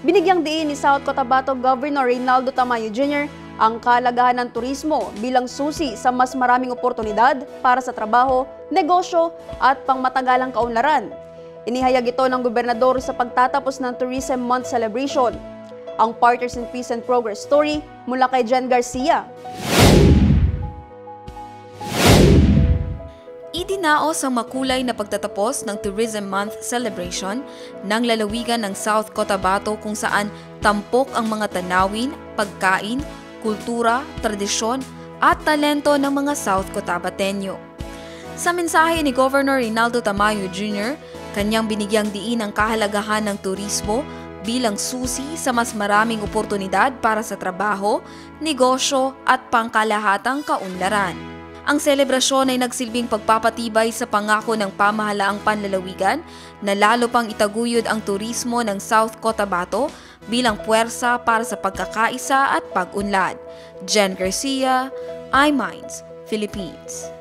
Binigyang diin ni South Cotabato Governor Reynaldo Tamayo Jr. ang kahalagahan ng turismo bilang susi sa mas maraming oportunidad para sa trabaho, negosyo at pangmatagalang kaunlaran. Inihayag ito ng gobernador sa pagtatapos ng Tourism Month celebration. Ang Partners in Peace and Progress story mula kay Jen Garcia. Idinaos ang makulay na pagtatapos ng Tourism Month celebration ng lalawigan ng South Cotabato kung saan tampok ang mga tanawin, pagkain, kultura, tradisyon at talento ng mga South Cotabateño. Sa mensahe ni Governor Reynaldo Tamayo Jr., kanyang binigyang diin ang kahalagahan ng turismo bilang susi sa mas maraming oportunidad para sa trabaho, negosyo at pangkalahatang kaunlaran. Ang selebrasyon ay nagsilbing pagpapatibay sa pangako ng pamahalaang panlalawigan na lalo pang itaguyod ang turismo ng South Cotabato bilang puwersa para sa pagkakaisa at pag-unlad. Jen Garcia, iMinds, Philippines.